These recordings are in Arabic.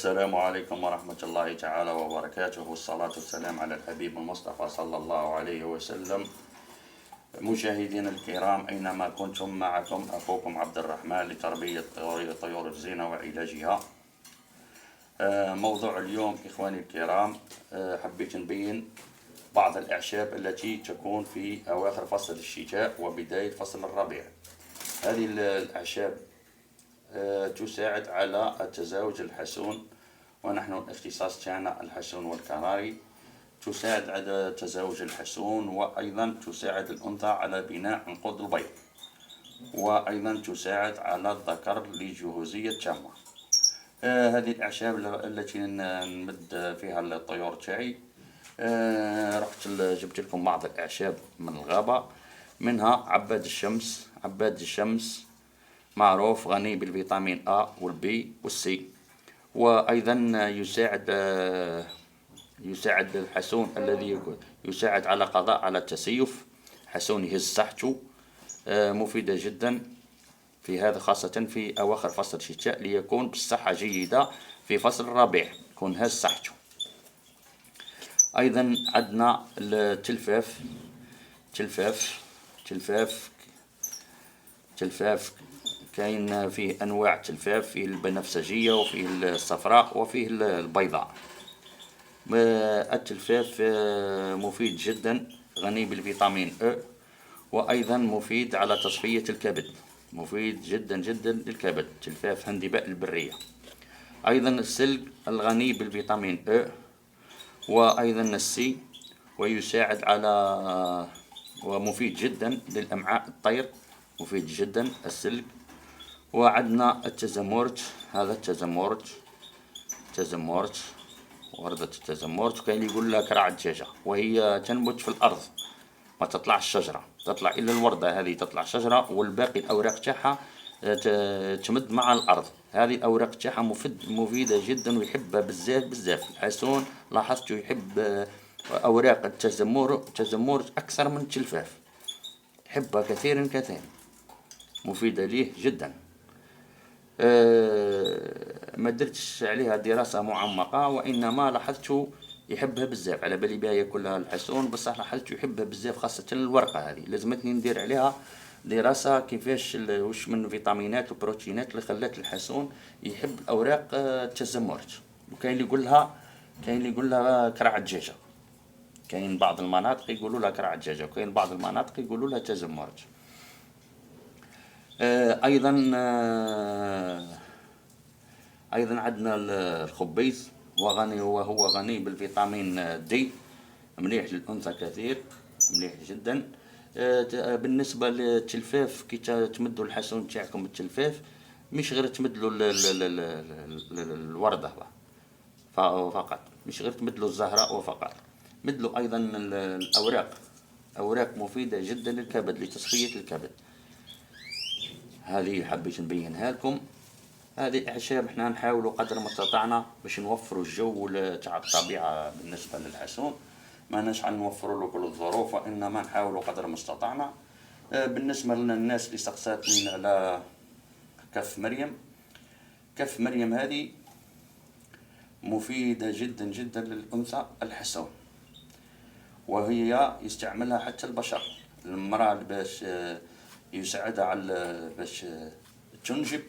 السلام عليكم ورحمة الله تعالى وبركاته، والصلاة والسلام على الحبيب المصطفى صلى الله عليه وسلم. مشاهدينا الكرام أينما كنتم، معكم أخوكم عبد الرحمن لتربية طيور الزينة وعلاجها. موضوع اليوم إخواني الكرام، حبيت نبين بعض الأعشاب التي تكون في أواخر فصل الشتاء وبداية فصل الربيع. هذه الأعشاب تساعد على التزاوج الحسون، ونحن الاختصاص تاعنا الحسون والكراري. تساعد على تزاوج الحسون، وأيضا تساعد الأنثى على بناء عنقود البيض، وأيضا تساعد على الذكر لجهوزية تامة. هذه الأعشاب التي نمد فيها الطيور تاعي. رحت جبت لكم بعض الأعشاب من الغابة، منها عباد الشمس. عباد الشمس معروف غني بالفيتامين A والبي والسي، وأيضا يساعد الحسون الذي يساعد على قضاء على التسيف. حسون يهز صحته، مفيدة جدا في هذا، خاصة في أواخر فصل الشتاء، ليكون بصحة جيدة في فصل الربيع، يكون هز صحته. أيضا عندنا التلفاف. تلفاف كاين فيه أنواع تلفاف، فيه البنفسجية وفيه الصفراء وفيه البيضاء. التلفاف مفيد جدا، غني بالفيتامين E، وأيضا مفيد على تصفية الكبد، مفيد جدا جدا للكبد. تلفاف هندباء البرية. أيضا السلق الغني بالفيتامين E، وأيضا السي، ويساعد على ومفيد جدا للأمعاء الطير، مفيد جدا السلق. وعندنا التزمورت. هذا التزمورت وردة التزمورت، وكاين اللي يقول لها كرع الدجاجة، وهي تنبت في الأرض، ما تطلع الشجرة، تطلع إلا الوردة هذه تطلع شجرة، والباقي الأوراق تاعها تمد مع الأرض. هذه الأوراق تاعها مفيدة جدا، ويحبها بزاف الحسون. لاحظت يحب أوراق التزمورت أكثر من التلفاف، يحبها كثيرا مفيدة ليه جدا. ما درتش عليها دراسة معمقة، وإنما لاحظت يحبها بزاف، على بالي بها ياكلها الحسون، بصح لاحظت يحبها بزاف، خاصة الورقة هذه. لازمتني ندير عليها دراسة كيفاش وش من فيتامينات وبروتينات اللي خلات الحسون يحب أوراق التزمرت. وكاين اللي يقول لها كرع الدجاجة، كاين بعض المناطق يقولوا لها كرع الدجاجة، وكاين بعض المناطق يقولوا لها تزمرت. أيضا عندنا الخبيز، وهو غني بالفيتامين دي، مليح للأنثى كثير، مليح جدا. بالنسبة للتلفاف، كي تمدوا الحسون تاعكم بالتلفاف، مش غير تمدلوا الوردة فقط، مش غير تمدلوا الزهراء فقط، مدلوا أيضا الأوراق مفيدة جدا للكبد، لتصفية الكبد. هذه حبيت نبينها لكم. هذه الأعشاب احنا نحاولوا قدر ما استطعنا باش نوفروا الجو تاع الطبيعة بالنسبة للحسون، ما نسعى نوفروا له كل الظروف، وإنما نحاولوا قدر ما استطعنا. بالنسبة للناس اللي استقساتني على كف مريم هذه مفيدة جدا جدا للأنثى الحسون، وهي يستعملها حتى البشر. المرأة باش يساعدها على باش تنجب،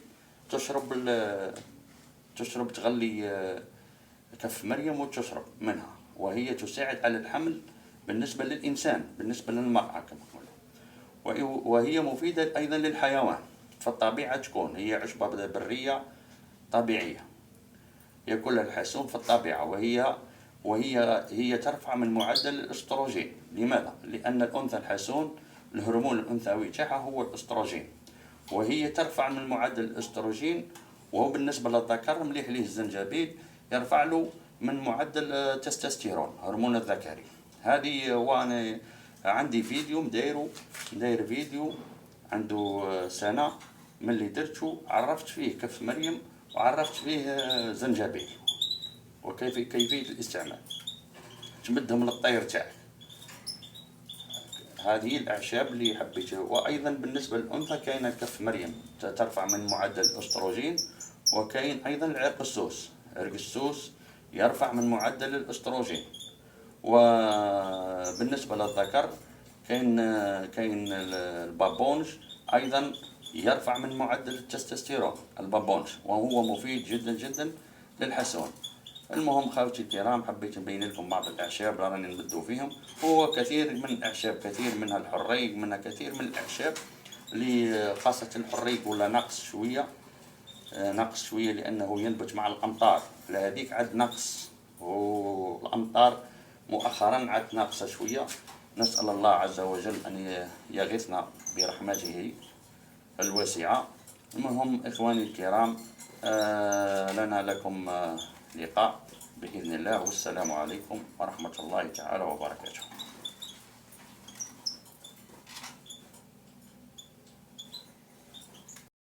تشرب تغلي كف مريم وتشرب منها، وهي تساعد على الحمل بالنسبة للإنسان، بالنسبة للمرأة كما قلنا. وهي مفيدة أيضا للحيوان، فالطبيعة تكون هي عشبة برية طبيعية يأكلها الحسون في الطبيعة، وهي ترفع من معدل الأستروجين. لماذا؟ لأن الأنثى الحسون الهرمون الأنثوي تاعها هو الأستروجين، وهي ترفع من معدل الأستروجين. وهو بالنسبة للذكر مليح ليه الزنجبيل، يرفع له من معدل التستوستيرون، هرمون الذكري. هذه وانا عندي فيديو داير فيديو عنده سنة من اللي درته، عرفت فيه كف مريم وعرفت فيه زنجبيل وكيفية الاستعمال، تمدهم للطير تاعك. هذه الأعشاب اللي حبيتها. وأيضا بالنسبة للأنثى كاين كف مريم ترفع من معدل الأستروجين، وكاين أيضا العرق السوس. الرقسوس يرفع من معدل الاستروجين. وبالنسبة للذكر كاين البابونج أيضا يرفع من معدل التستوستيرون البابونج، وهو مفيد جدا جدا للحسون. المهم خوتي الكرام، حبيت نبين لكم بعض الأعشاب راني نبدو فيهم. هو كثير من الأعشاب، كثير منها الحريق، منها كثير من الأعشاب اللي خاصة الحريق ولا نقص شوية لأنه ينبت مع الأمطار. لهذيك عد نقص، والأمطار مؤخرا عد ناقصة شوية. نسأل الله عز وجل أن يغيثنا برحمته الواسعة. المهم إخواني الكرام، لنا لكم لقاء بإذن الله، والسلام عليكم ورحمة الله تعالى وبركاته.